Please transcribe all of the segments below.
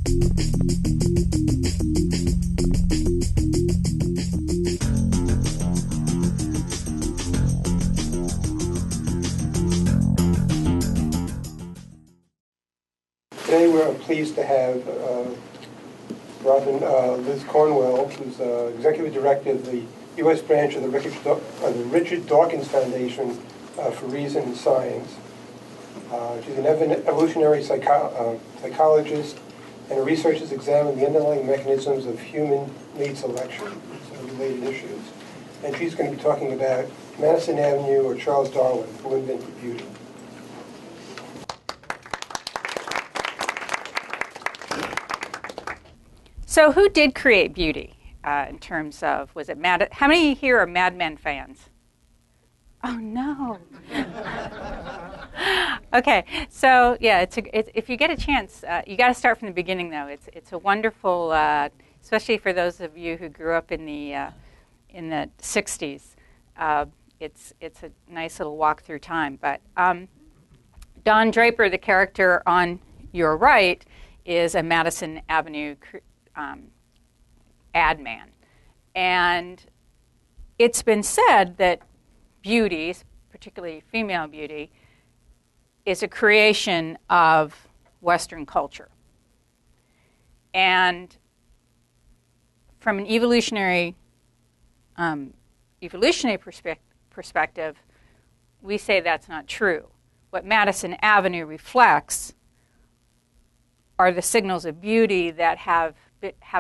Today we're pleased to have Liz Cornwell, who's Executive Director of the U.S. branch of the Richard Dawkins Foundation for Reason and Science. She's an evolutionary psychologist, and her research has examined the underlying mechanisms of human mate selection and related issues. And she's going to be talking about Madison Avenue or Charles Darwin, who invented beauty. So who did create beauty in terms of, was it how many here are Mad Men fans? Oh, no. Okay, so yeah, if you get a chance, you got to start from the beginning, though. It's a wonderful, especially for those of you who grew up in the 60s. It's a nice little walk through time. But Don Draper, the character on your right, is a Madison Avenue ad man. And it's been said that beauty, particularly female beauty, is a creation of Western culture. And from an evolutionary perspective, we say that's not true. What Madison Avenue reflects are the signals of beauty that have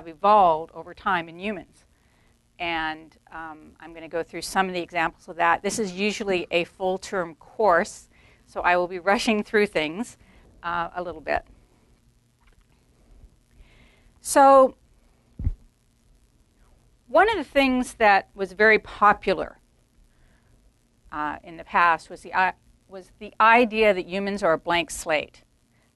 evolved over time in humans. And I'm going to go through some of the examples of that. This is usually a full-term course, so I will be rushing through things a little bit. So one of the things that was very popular in the past was the idea that humans are a blank slate,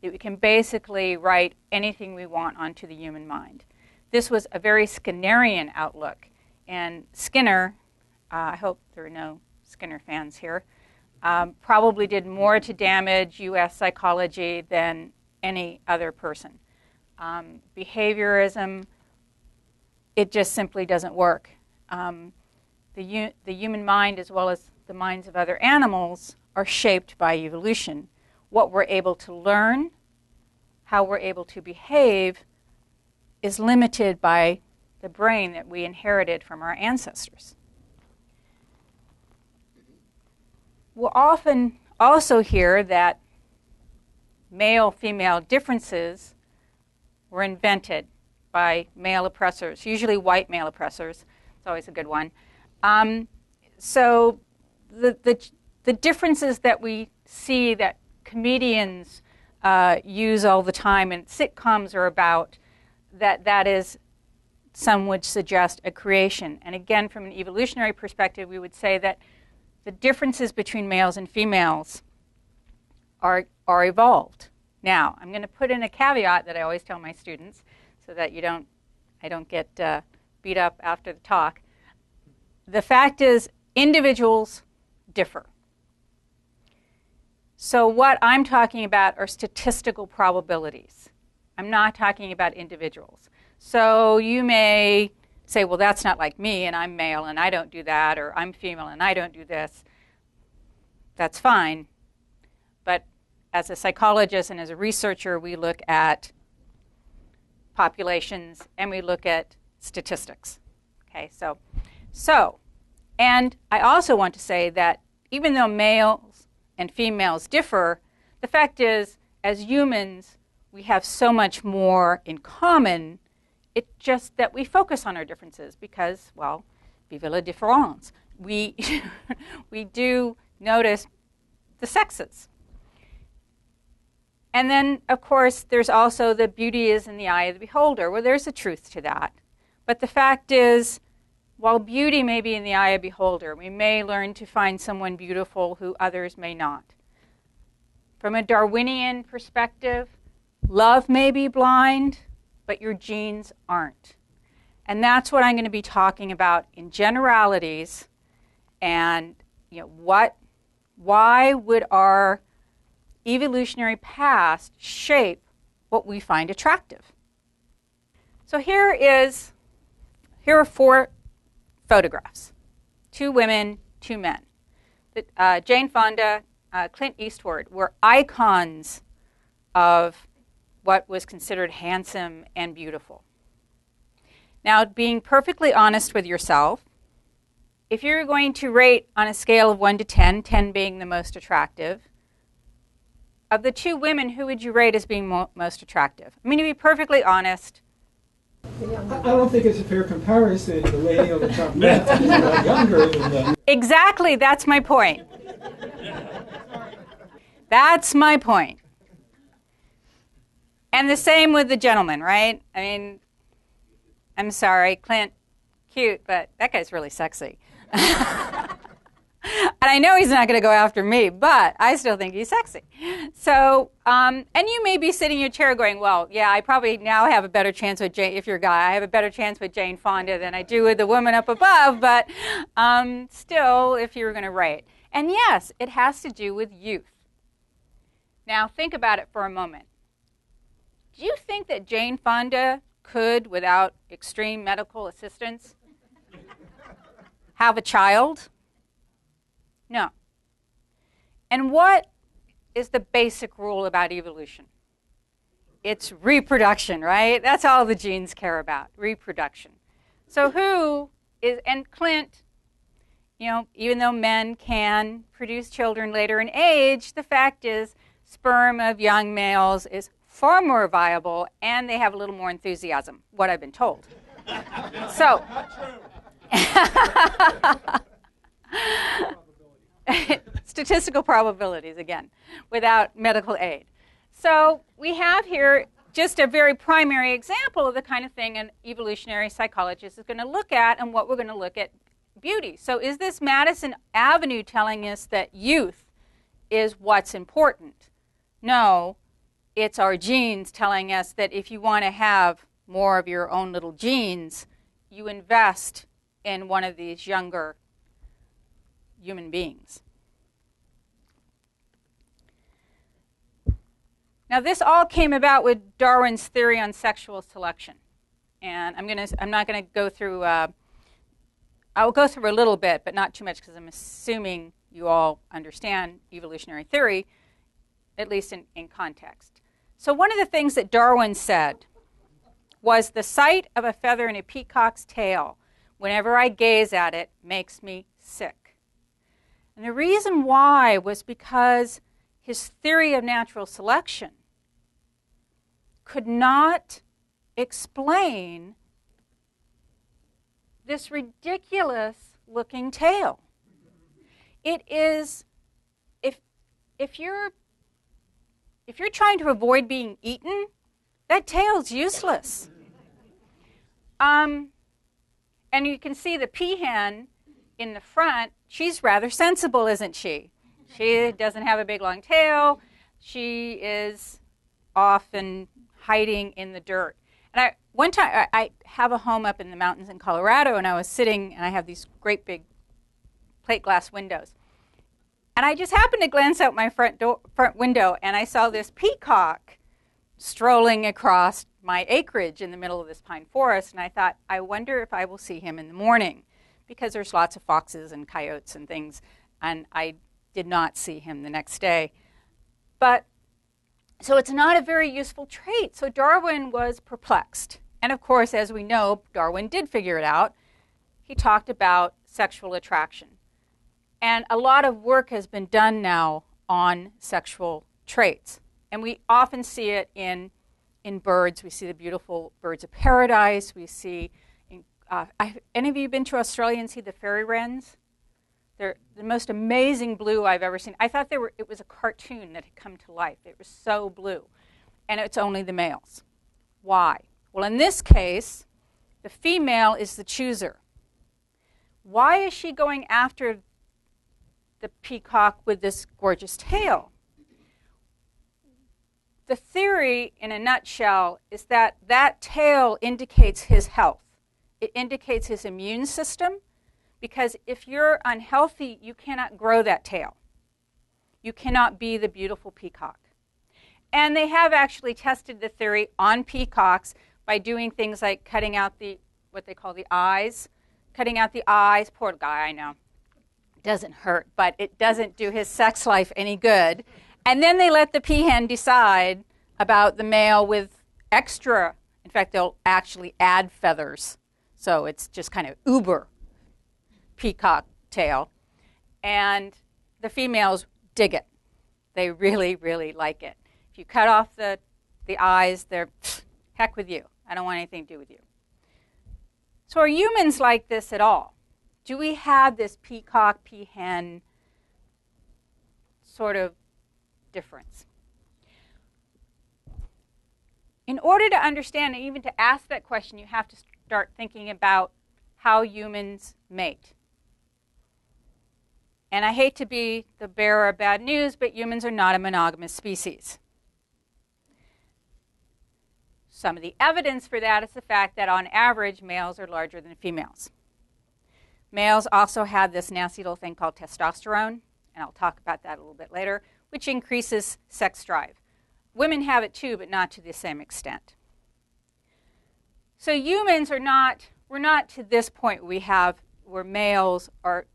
that we can basically write anything we want onto the human mind. This was a very Skinnerian outlook. And Skinner, I hope there are no Skinner fans here, probably did more to damage U.S. psychology than any other person. Behaviorism, it just simply doesn't work. The human mind, as well as the minds of other animals, are shaped by evolution. What we're able to learn, how we're able to behave, is limited by the brain that we inherited from our ancestors. We'll often also hear that male-female differences were invented by male oppressors, usually white male oppressors. It's always a good one. So the differences that we see that comedians use all the time and sitcoms are about, that is, some would suggest a creation. And again, from an evolutionary perspective, we would say that the differences between males and females are evolved. Now, I'm going to put in a caveat that I always tell my students so that I don't get beat up after the talk. The fact is, individuals differ. So what I'm talking about are statistical probabilities. I'm not talking about individuals. So you may say, well, that's not like me, and I'm male, and I don't do that, or I'm female, and I don't do this. That's fine. But as a psychologist and as a researcher, we look at populations, and we look at statistics. Okay, so, and I also want to say that even though males and females differ, the fact is, as humans, we have so much more in common. It's just that we focus on our differences because, well, vive la différence. We do notice the sexes. And then, of course, there's also the beauty is in the eye of the beholder. Well, there's a truth to that. But the fact is, while beauty may be in the eye of the beholder, we may learn to find someone beautiful who others may not. From a Darwinian perspective, love may be blind, but your genes aren't. And that's what I'm going to be talking about in generalities. And why would our evolutionary past shape what we find attractive? So here are 4 photographs. 2 women, 2 men. Jane Fonda, Clint Eastwood were icons of what was considered handsome and beautiful. Now, being perfectly honest with yourself, if you're going to rate on a scale of 1 to 10, 10 being the most attractive, of the 2 women, who would you rate as being most attractive? I mean, to be perfectly honest. I don't think it's a fair comparison. The lady on the top left is a lot younger than the... Exactly, that's my point. That's my point. And the same with the gentleman, right? I mean, I'm sorry, Clint, cute, but that guy's really sexy. And I know he's not going to go after me, but I still think he's sexy. So, and you may be sitting in your chair going, well, yeah, I probably now have a better chance with Jane, if you're a guy, I have a better chance with Jane Fonda than I do with the woman up above, but still, if you were going to rate. And yes, it has to do with youth. Now, think about it for a moment. Do you think that Jane Fonda could, without extreme medical assistance, have a child? No. And what is the basic rule about evolution? It's reproduction, right? That's all the genes care about, reproduction. So who is, and Clint, you know, even though men can produce children later in age, the fact is sperm of young males is far more viable and they have a little more enthusiasm, what I've been told. So, statistical probabilities, again, without medical aid. So we have here just a very primary example of the kind of thing an evolutionary psychologist is going to look at and what we're going to look at beauty. So is this Madison Avenue telling us that youth is what's important? No, it's our genes telling us that if you want to have more of your own little genes, you invest in one of these younger human beings. Now, this all came about with Darwin's theory on sexual selection, and I'm not going to go through. I'll go through a little bit, but not too much, because I'm assuming you all understand evolutionary theory, at least in context. So, one of the things that Darwin said was the sight of a feather in a peacock's tail, whenever I gaze at it, makes me sick. And the reason why was because his theory of natural selection could not explain this ridiculous-looking tail. It is, if you're trying to avoid being eaten, that tail's useless. And you can see the peahen in the front. She's rather sensible, isn't she? She doesn't have a big long tail. She is often hiding in the dirt. And one time, I have a home up in the mountains in Colorado, and I was sitting, and I have these great big plate glass windows. And I just happened to glance out my front window, and I saw this peacock strolling across my acreage in the middle of this pine forest. And I thought, I wonder if I will see him in the morning, because there's lots of foxes and coyotes and things, and I did not see him the next day. But so it's not a very useful trait. So Darwin was perplexed. And of course, as we know, Darwin did figure it out. He talked about sexual attraction. And a lot of work has been done now on sexual traits. And we often see it in birds. We see the beautiful birds of paradise. We see, any of you been to Australia and see the fairy wrens? They're the most amazing blue I've ever seen. I thought it was a cartoon that had come to life. It was so blue. And it's only the males. Why? Well, in this case, the female is the chooser. Why is she going after the peacock with this gorgeous tail? The theory, in a nutshell, is that that tail indicates his health. It indicates his immune system. Because if you're unhealthy, you cannot grow that tail. You cannot be the beautiful peacock. And they have actually tested the theory on peacocks by doing things like cutting out what they call the eyes. Cutting out the eyes, poor guy, I know. Doesn't hurt, but it doesn't do his sex life any good. And then they let the peahen decide about the male with extra. In fact, they'll actually add feathers. So it's just kind of uber peacock tail. And the females dig it. They really, really like it. If you cut off the eyes, they're, heck with you. I don't want anything to do with you. So are humans like this at all? Do we have this peacock, peahen sort of difference? In order to understand and even to ask that question, you have to start thinking about how humans mate. And I hate to be the bearer of bad news, but humans are not a monogamous species. Some of the evidence for that is the fact that on average, males are larger than females. Males also have this nasty little thing called testosterone, and I'll talk about that a little bit later, which increases sex drive. Women have it too, but not to the same extent. So humans we're not to this point where males are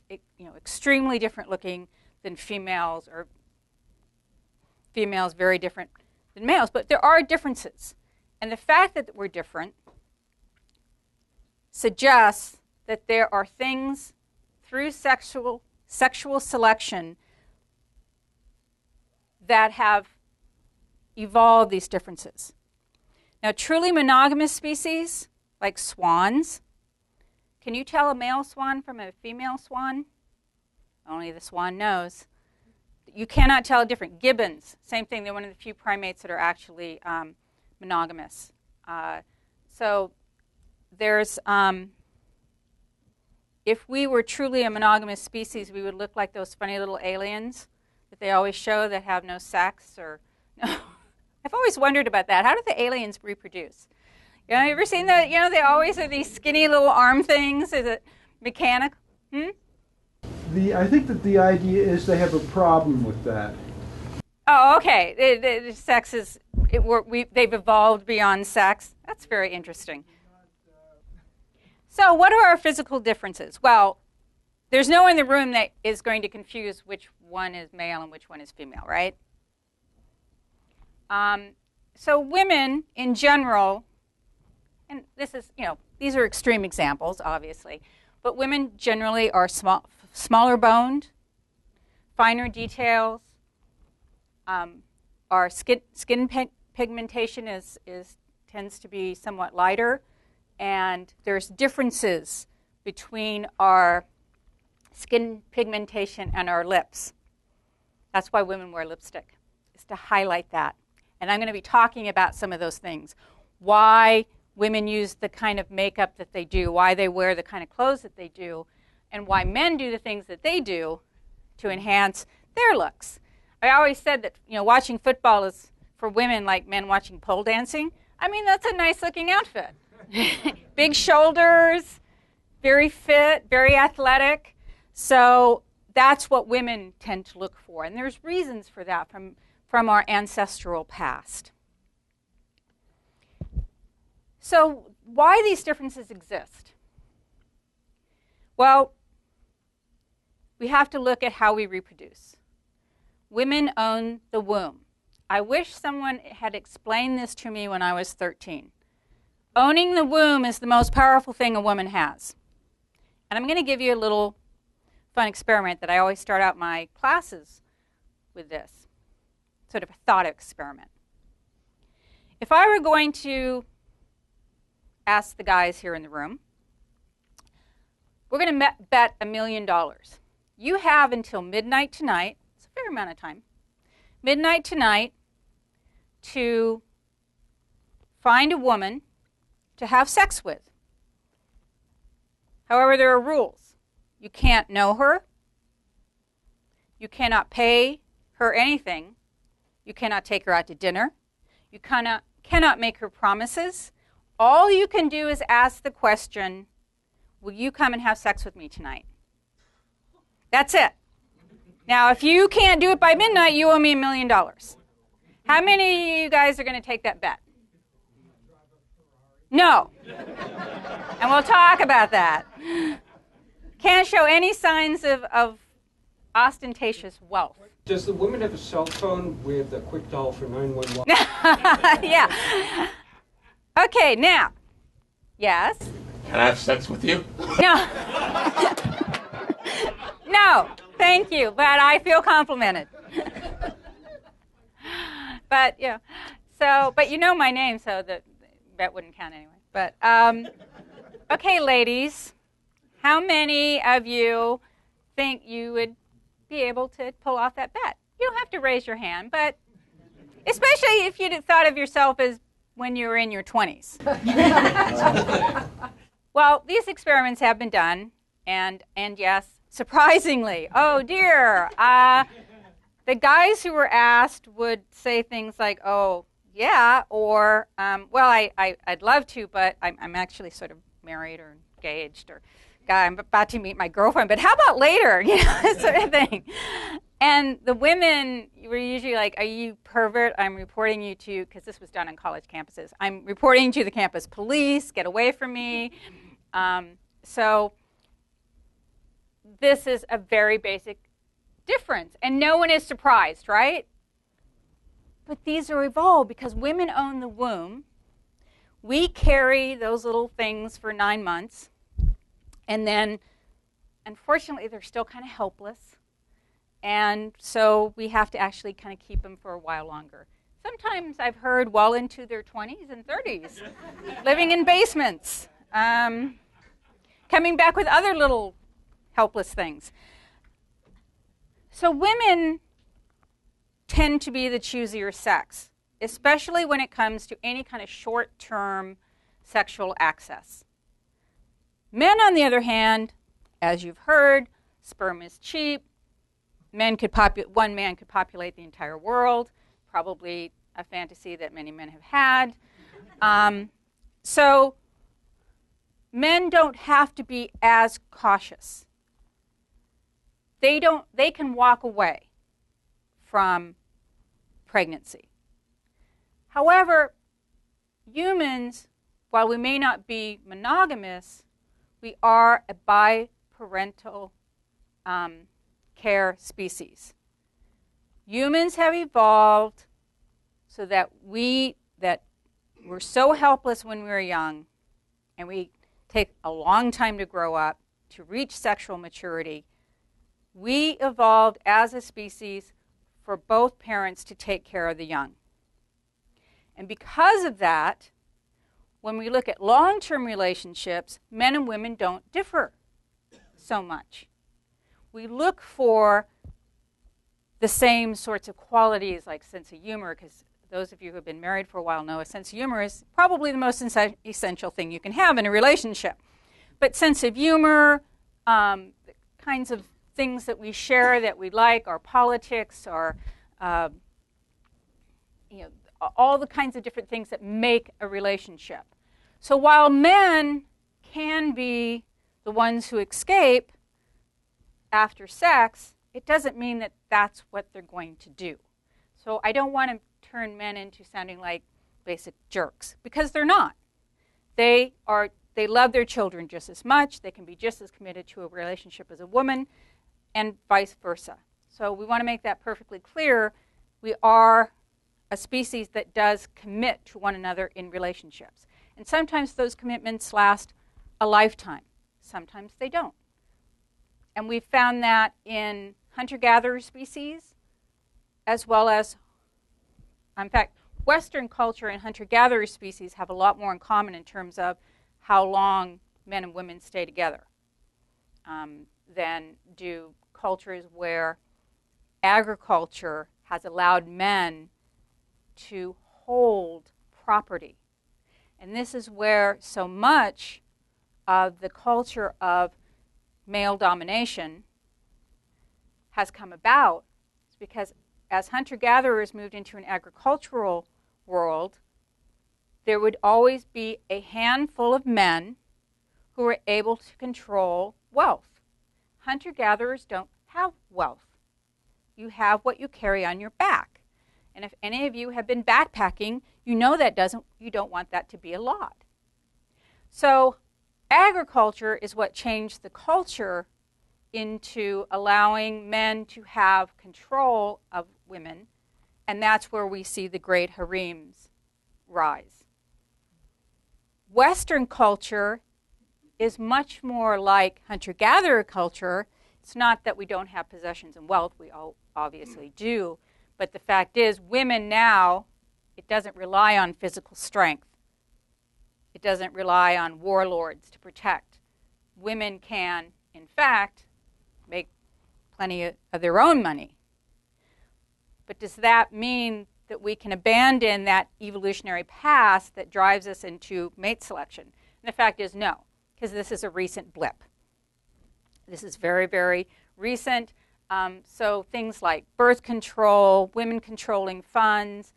extremely different looking than females, or females very different than males, but there are differences. And the fact that we're different suggests that there are things through sexual selection that have evolved these differences. Now, truly monogamous species, like swans, can you tell a male swan from a female swan? Only the swan knows. You cannot tell a difference. Gibbons, same thing. They're one of the few primates that are actually monogamous. So there's, if we were truly a monogamous species, we would look like those funny little aliens that they always show that have no sex or no. I've always wondered about that. How do the aliens reproduce? You ever seen that? They always are these skinny little arm things. Is it mechanical? I think that the idea is they have a problem with that. Oh, okay. The sex is, they've evolved beyond sex. That's very interesting. So what are our physical differences? Well, there's no one in the room that is going to confuse which one is male and which one is female, right? So women in general, and this is, these are extreme examples, obviously, but women generally are smaller boned, finer details. Our skin pigmentation tends to be somewhat lighter, and there's differences between our skin pigmentation and our lips. That's why women wear lipstick, is to highlight that. And I'm going to be talking about some of those things. Why women use the kind of makeup that they do, why they wear the kind of clothes that they do, and why men do the things that they do to enhance their looks. I always said that watching football is for women like men watching pole dancing. I mean, that's a nice looking outfit. Big shoulders, very fit, very athletic. So that's what women tend to look for. And there's reasons for that from our ancestral past. So why these differences exist? Well, we have to look at how we reproduce. Women own the womb. I wish someone had explained this to me when I was 13. Owning the womb is the most powerful thing a woman has. And I'm going to give you a little fun experiment that I always start out my classes with this, sort of a thought experiment. If I were going to ask the guys here in the room, we're going to bet $1 million. You have until midnight tonight, it's a fair amount of time, midnight tonight to find a woman to have sex with. However, there are rules. You can't know her. You cannot pay her anything. You cannot take her out to dinner. You cannot make her promises. All you can do is ask the question, will you come and have sex with me tonight? That's it. Now, if you can't do it by midnight, you owe me $1 million. How many of you guys are going to take that bet? No. And we'll talk about that. Can't show any signs of ostentatious wealth. Does the woman have a cell phone with a quick dial for 911? Yeah. Okay, now. Yes? Can I have sex with you? No. No, thank you, but I feel complimented. But, yeah. So, but you know my name, so that wouldn't count anyway. But, okay, ladies, how many of you think you would be able to pull off that bet? You don't have to raise your hand, but especially if you thought of yourself as when you were in your 20s. Well, these experiments have been done, and yes, surprisingly, oh dear, the guys who were asked would say things like, oh, yeah, or, well, I'd love to, but I'm actually sort of married or engaged, or I'm about to meet my girlfriend, but how about later, you know, that sort of thing. And the women were usually like, are you pervert? I'm reporting you to, because this was done on college campuses, I'm reporting to the campus police, get away from me. So this is a very basic difference, and no one is surprised, right? But these are evolved because women own the womb. We carry those little things for 9 months, and then, unfortunately, they're still kind of helpless. And so we have to actually kind of keep them for a while longer. Sometimes I've heard well into their 20s and 30s, living in basements, coming back with other little helpless things. So women tend to be the choosier sex, especially when it comes to any kind of short-term sexual access. Men, on the other hand, as you've heard, sperm is cheap. One man could populate the entire world, probably a fantasy that many men have had. So men don't have to be as cautious. They can walk away from pregnancy. However, humans, while we may not be monogamous, we are a biparental care species. Humans have evolved so that we're so helpless when we're young, and we take a long time to grow up to reach sexual maturity. We evolved as a species for both parents to take care of the young. And because of that, when we look at long-term relationships, men and women don't differ so much. We look for the same sorts of qualities like sense of humor, because those of you who have been married for a while know a sense of humor is probably the most essential thing you can have in a relationship. But sense of humor, the kinds of things that we share that we like, our politics, our all the kinds of different things that make a relationship. So while men can be the ones who escape after sex, it doesn't mean that that's what they're going to do. So I don't want to turn men into sounding like basic jerks, because they're not. They love their children just as much. They can be just as committed to a relationship as a woman, and vice versa. So we want to make that perfectly clear. We are a species that does commit to one another in relationships. And sometimes those commitments last a lifetime. Sometimes they don't. And we've found that in hunter-gatherer species, as well as, in fact, Western culture and hunter-gatherer species have a lot more in common in terms of how long men and women stay together than do cultures where agriculture has allowed men to hold property. And this is where so much of the culture of male domination has come about. It's because as hunter-gatherers moved into an agricultural world, there would always be a handful of men who were able to control wealth. Hunter-gatherers don't have wealth. You have what you carry on your back. And if any of you have been backpacking, you know you don't want that to be a lot. So agriculture is what changed the culture into allowing men to have control of women, and that's where we see the great harems rise. Western culture is much more like hunter-gatherer culture. It's not that we don't have possessions and wealth, we all obviously do, but the fact is women now, it doesn't rely on physical strength. It doesn't rely on warlords to protect. Women can, in fact, make plenty of their own money. But does that mean that we can abandon that evolutionary past that drives us into mate selection? And the fact is no, because this is a recent blip. This is very, very recent. So things like birth control, women controlling funds,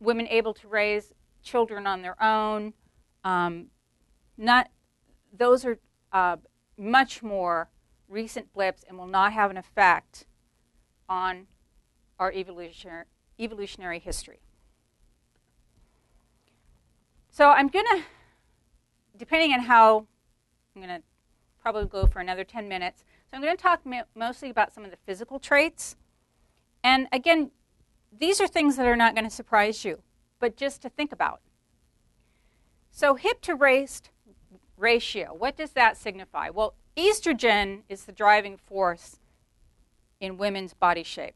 women able to raise children on their own, those are much more recent blips and will not have an effect on our evolutionary history. So I'm going to, depending on how, I'm going to probably go for another 10 minutes. So I'm going to talk mostly about some of the physical traits. And again, these are things that are not going to surprise you, but just to think about. So hip to waist ratio, what does that signify? Well, estrogen is the driving force in women's body shape.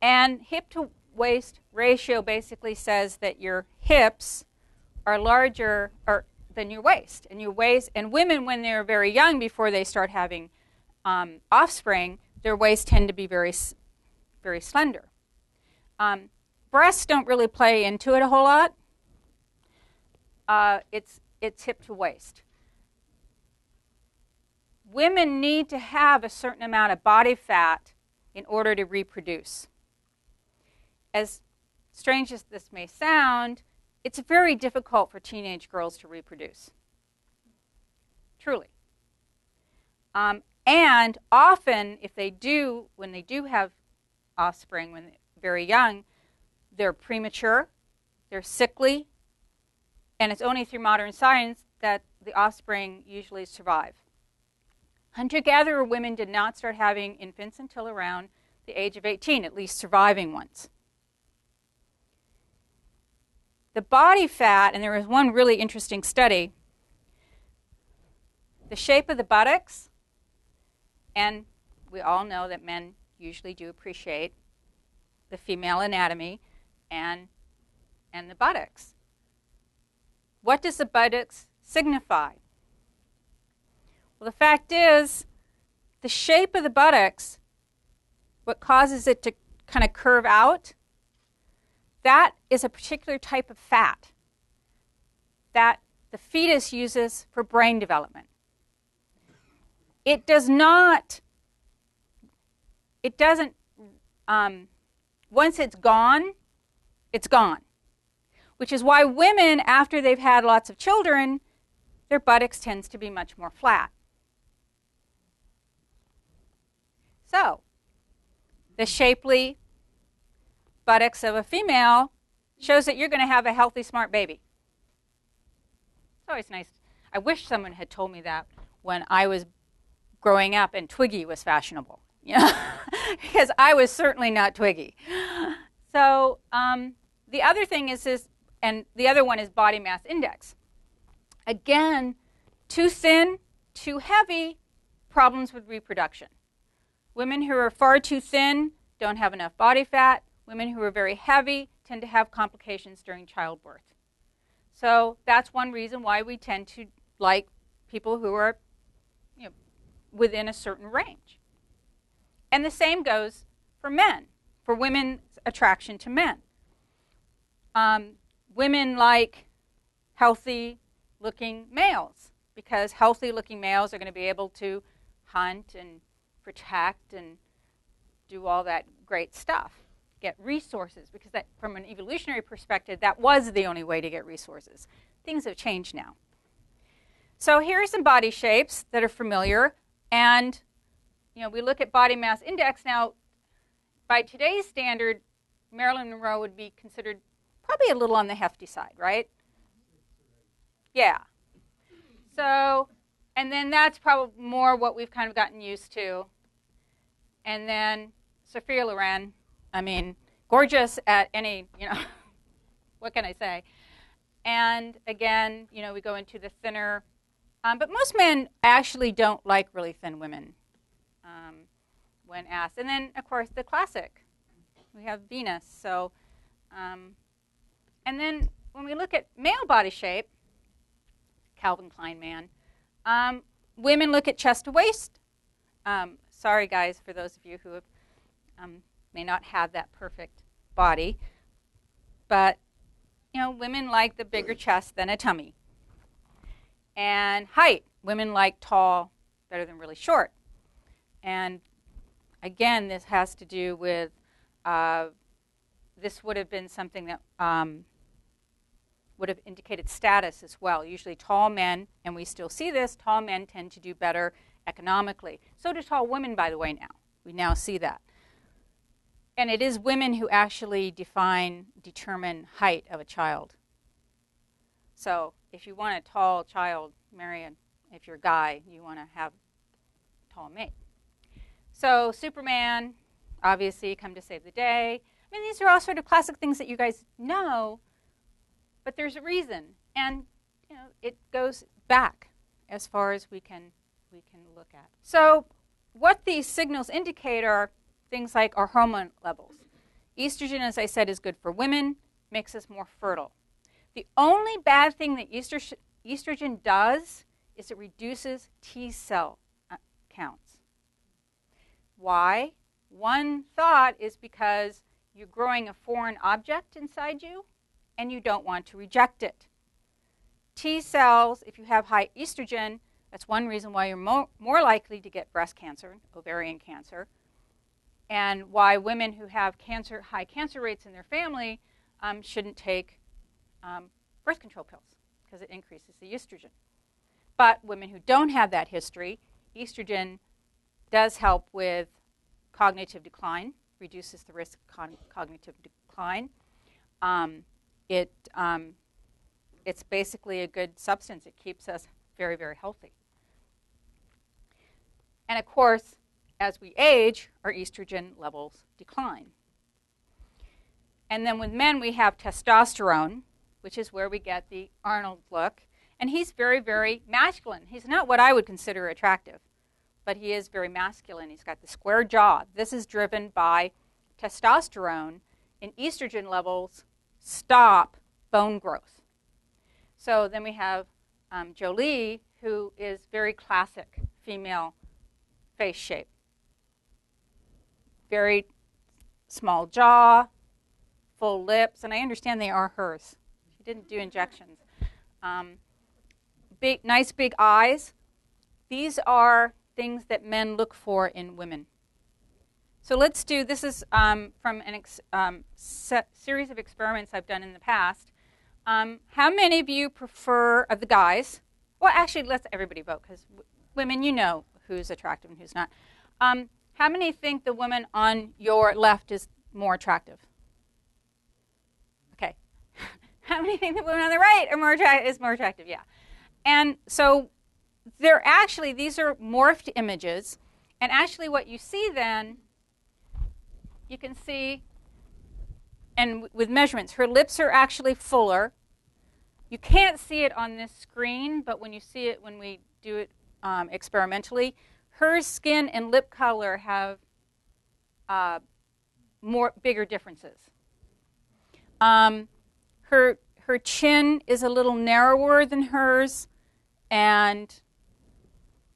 And hip to waist ratio basically says that your hips are larger than your waist. And women, when they're very young, before they start having offspring, their waists tend to be very, very slender. Breasts don't really play into it a whole lot. It's hip to waist. Women need to have a certain amount of body fat in order to reproduce. As strange as this may sound, it's very difficult for teenage girls to reproduce. Truly. And often, when they do have offspring when they're very young, they're premature, they're sickly, and it's only through modern science that the offspring usually survive. Hunter-gatherer women did not start having infants until around the age of 18, at least surviving ones. The body fat, and there was one really interesting study, the shape of the buttocks, and we all know that men usually do appreciate the female anatomy and the buttocks. What does the buttocks signify? Well, the fact is, the shape of the buttocks, what causes it to kind of curve out, that is a particular type of fat that the fetus uses for brain development. It doesn't, once it's gone, which is why women, after they've had lots of children, their buttocks tends to be much more flat. So, the shapely buttocks of a female shows that you're going to have a healthy, smart baby. It's always nice. I wish someone had told me that when I was growing up and Twiggy was fashionable. Because I was certainly not Twiggy. So the other thing is, and the other one is body mass index. Again, too thin, too heavy, problems with reproduction. Women who are far too thin don't have enough body fat. Women who are very heavy tend to have complications during childbirth. So that's one reason why we tend to like people who are within a certain range. And the same goes for men, for women's attraction to men. Women like healthy-looking males because healthy-looking males are going to be able to hunt and protect and do all that great stuff, get resources, because that, from an evolutionary perspective, that was the only way to get resources. Things have changed now. So here are some body shapes that are familiar, and we look at body mass index. Now, by today's standard, Marilyn Monroe would be considered probably a little on the hefty side, right? Yeah. So, and then that's probably more what we've kind of gotten used to. And then Sophia Loren, I mean, gorgeous at any, what can I say? And again, we go into the thinner. But most men actually don't like really thin women when asked. And then, of course, the classic. We have Venus. So, and then when we look at male body shape, Calvin Klein man, women look at chest to waist. Sorry, guys, for those of you who have, may not have that perfect body. But, women like the bigger chest than a tummy. And height, women like tall better than really short. And again, this has to do with, this would have been something that would have indicated status as well. Usually tall men, and we still see this, tall men tend to do better economically. So do tall women, by the way, now. We now see that. And it is women who actually determine height of a child. So if you want a tall child, if you're a guy, you want to have a tall mate. So Superman, obviously, come to save the day. I mean, these are all sort of classic things that you guys know, but there's a reason. And, it goes back as far as we can look at. So what these signals indicate are things like our hormone levels. Estrogen, as I said, is good for women, makes us more fertile. The only bad thing that estrogen does is it reduces T cell counts. Why? One thought is because you're growing a foreign object inside you and you don't want to reject it. T cells, if you have high estrogen, that's one reason why you're more likely to get breast cancer, ovarian cancer, and why women who have high cancer rates in their family shouldn't take birth control pills because it increases the estrogen. But women who don't have that history, estrogen does help with cognitive decline, reduces the risk of cognitive decline. It's basically a good substance. It keeps us very, very healthy. And of course, as we age, our estrogen levels decline. And then with men, we have testosterone, which is where we get the Arnold look. And he's very, very masculine. He's not what I would consider attractive, but he is very masculine. He's got the square jaw. This is driven by testosterone, and estrogen levels stop bone growth. So then we have Jolie, who is very classic female face shape. Very small jaw, full lips, and I understand they are hers. She didn't do injections. Nice big eyes. These are things that men look for in women. So let's do, this is from a series of experiments I've done in the past. How many of you prefer, of the guys, well actually let's everybody vote, because women, you know who's attractive and who's not. How many think the woman on your left is more attractive? Okay. How many think the woman on the right is more attractive? Yeah. And so these are morphed images. And actually what you see then, you can see, and with measurements, her lips are actually fuller. You can't see it on this screen, but when you see it, when we do it experimentally, her skin and lip color have bigger differences. Her chin is a little narrower than hers and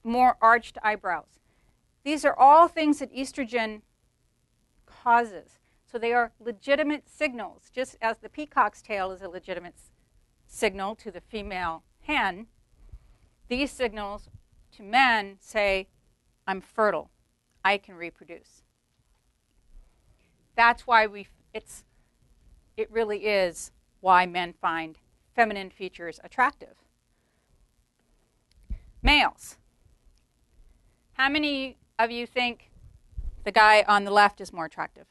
more arched eyebrows. These are all things that estrogen causes. So they are legitimate signals. Just as the peacock's tail is a legitimate signal to the female hen, these signals to men say, I'm fertile. I can reproduce. That's why it really is why men find feminine features attractive. Males. How many of you think the guy on the left is more attractive?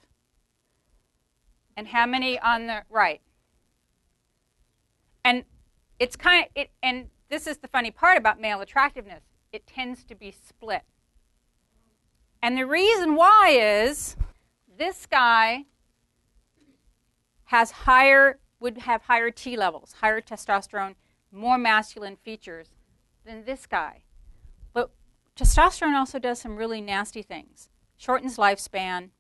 And how many on the right? And it's and this is the funny part about male attractiveness. It tends to be split. And the reason why is this guy would have higher T levels, higher testosterone, more masculine features than this guy. But testosterone also does some really nasty things. Shortens lifespan,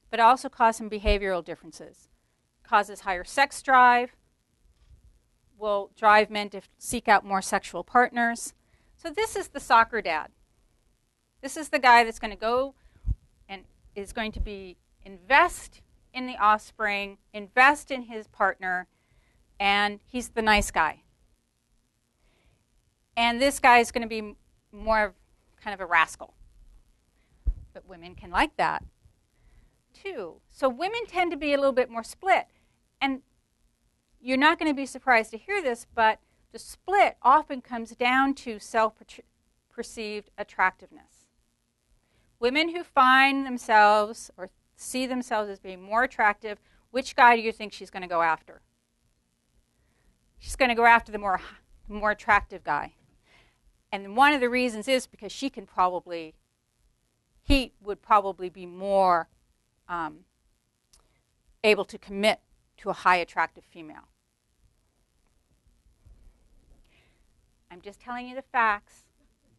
but also causes some behavioral differences. Causes higher sex drive, will drive men to seek out more sexual partners. So this is the soccer dad. This is the guy that's going to go and is going to invest in the offspring, invest in his partner, and he's the nice guy. And this guy is going to be more of kind of a rascal. But women can like that too. So women tend to be a little bit more split. And you're not going to be surprised to hear this, but the split often comes down to self-perceived attractiveness. Women who find themselves or see themselves as being more attractive, which guy do you think she's going to go after? She's going to go after the more attractive guy. And one of the reasons is because he would probably be more able to commit to a high attractive female. I'm just telling you the facts.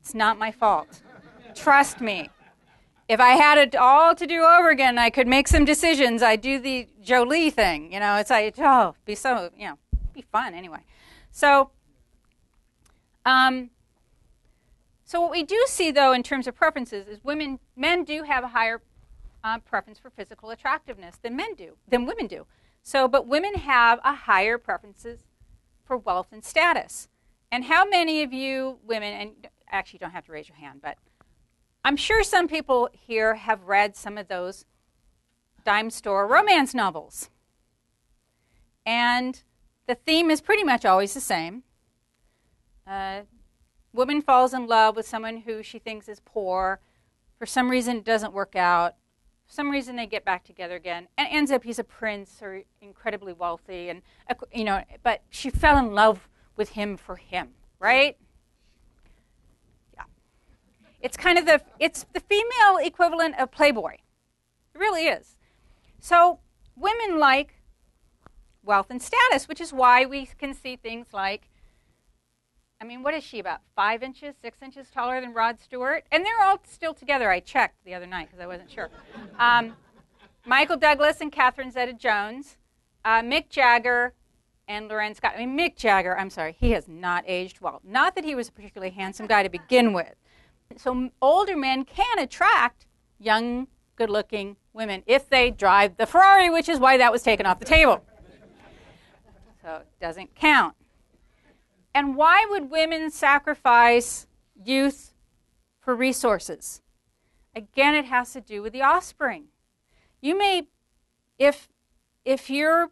It's not my fault. Trust me. If I had it all to do over again, I could make some decisions. I'd do the Jolie thing. It's like, be so, be fun anyway. So, so what we do see, though, in terms of preferences is men do have a higher preference for physical attractiveness than women do. So, but women have a higher preferences for wealth and status. And how many of you women, and actually you don't have to raise your hand, but I'm sure some people here have read some of those dime store romance novels. And the theme is pretty much always the same. Woman falls in love with someone who she thinks is poor. For some reason, it doesn't work out. For some reason, they get back together again. And ends up he's a prince or incredibly wealthy. And but she fell in love with him for him, right? Yeah. It's kind of it's the female equivalent of Playboy. It really is. So women like wealth and status, which is why we can see things like, what is she, about 5 inches, 6 inches taller than Rod Stewart? And they're all still together. I checked the other night because I wasn't sure. Michael Douglas and Catherine Zeta-Jones, Mick Jagger, and Loren Scott. Mick Jagger, I'm sorry, he has not aged well. Not that he was a particularly handsome guy to begin with. So older men can attract young, good-looking women if they drive the Ferrari, which is why that was taken off the table. So it doesn't count. And why would women sacrifice youth for resources? Again, it has to do with the offspring. You may, if you're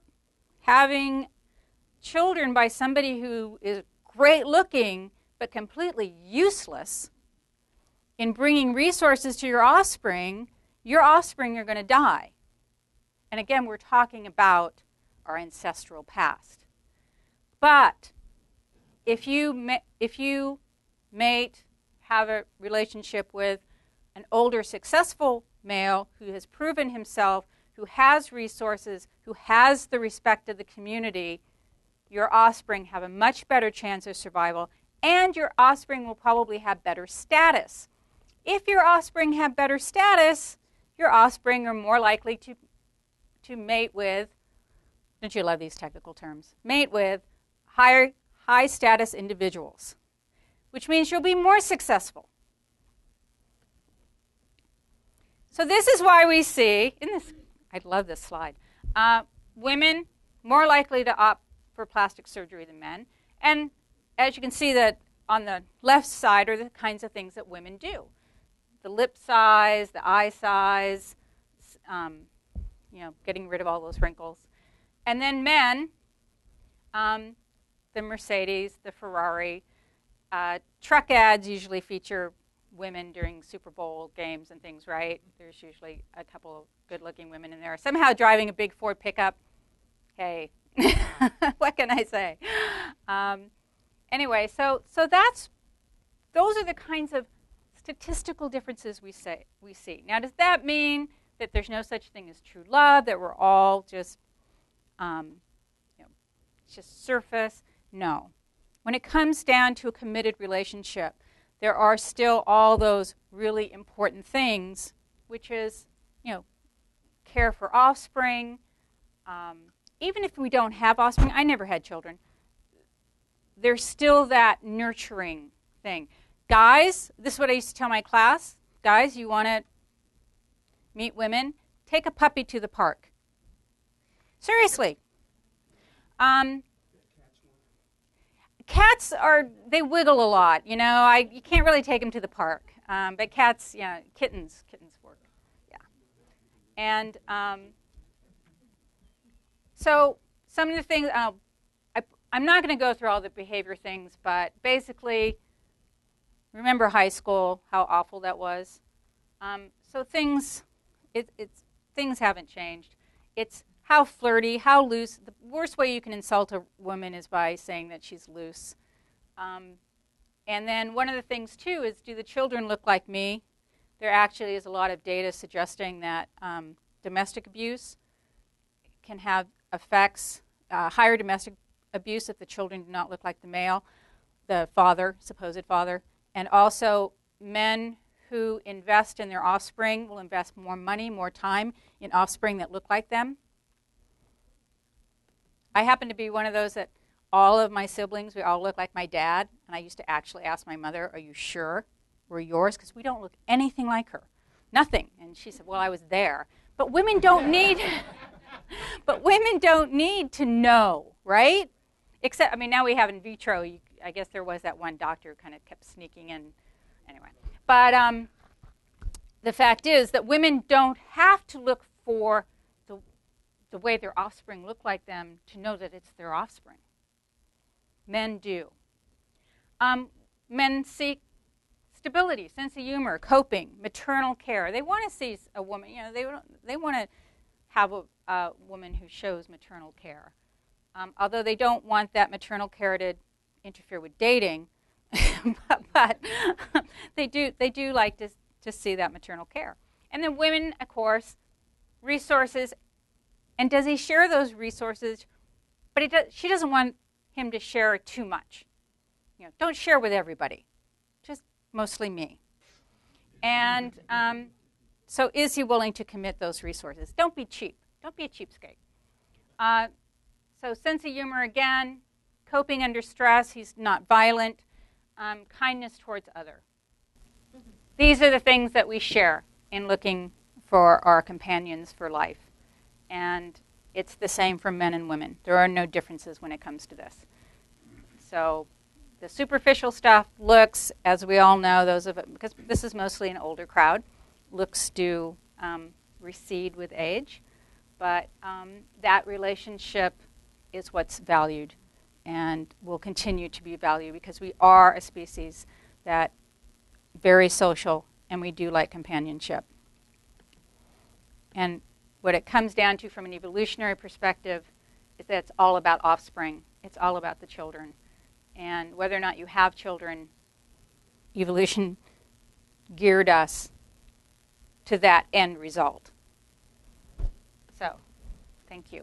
having children by somebody who is great looking but completely useless in bringing resources to your offspring are going to die. And again, we're talking about our ancestral past. But if you have a relationship with an older, successful male who has proven himself, who has resources, who has the respect of the community, your offspring have a much better chance of survival, and your offspring will probably have better status. If your offspring have better status, your offspring are more likely to mate with, don't you love these technical terms, mate with high status individuals, which means you'll be more successful. So this is why we see, I love this slide, women more likely to opt for plastic surgery than men. And as you can see, that on the left side are the kinds of things that women do. The lip size, the eye size, getting rid of all those wrinkles. And then men, the Mercedes, the Ferrari. Truck ads usually feature women during Super Bowl games and things, right? There's usually a couple of good-looking women in there. Somehow driving a big Ford pickup. Hey, what can I say? anyway, so those are the kinds of statistical differences we see. Now, does that mean that there's no such thing as true love, that we're all just, just surface? No. When it comes down to a committed relationship, there are still all those really important things, which is, care for offspring. Even if we don't have offspring, I never had children, there's still that nurturing thing. Guys, this is what I used to tell my class. Guys, you want to meet women? Take a puppy to the park. Seriously. Cats they wiggle a lot. You can't really take them to the park. But cats, kittens work. Yeah. And so some of the things, I'm not going to go through all the behavior things, but basically, remember high school, how awful that was. So things haven't changed. It's how flirty, how loose. The worst way you can insult a woman is by saying that she's loose. And then one of the things, too, is do the children look like me? There actually is a lot of data suggesting that domestic abuse can have effects, higher domestic abuse if the children do not look like the father, supposed father. And also men who invest in their offspring will invest more money, more time in offspring that look like them. I happen to be one of those that all of my siblings, we all look like my dad. And I used to actually ask my mother, are you sure we're yours? Because we don't look anything like her. Nothing. And she said, well, I was there. But women don't need, to know, right? Except, now we have in vitro. I guess there was that one doctor who kind of kept sneaking in. Anyway. But the fact is that women don't have to look for the way their offspring look like them to know that it's their offspring. Men do. Men seek stability, sense of humor, coping, maternal care. They want to see a woman, they want to have a woman who shows maternal care. Although they don't want that maternal care to interfere with dating, but they do like to see that maternal care. And then women, of course, resources. And does he share those resources? But she doesn't want him to share too much. Don't share with everybody, just mostly me. And so is he willing to commit those resources? Don't be cheap. Don't be a cheapskate. So sense of humor again, coping under stress. He's not violent. Kindness towards other. These are the things that we share in looking for our companions for life. And it's the same for men and women. There are no differences when it comes to this. So the superficial stuff, looks, as we all know, because this is mostly an older crowd, looks do recede with age. But that relationship is what's valued and will continue to be valued because we are a species that very social and we do like companionship. And what it comes down to from an evolutionary perspective is that it's all about offspring. It's all about the children. And whether or not you have children, evolution geared us to that end result. So, thank you.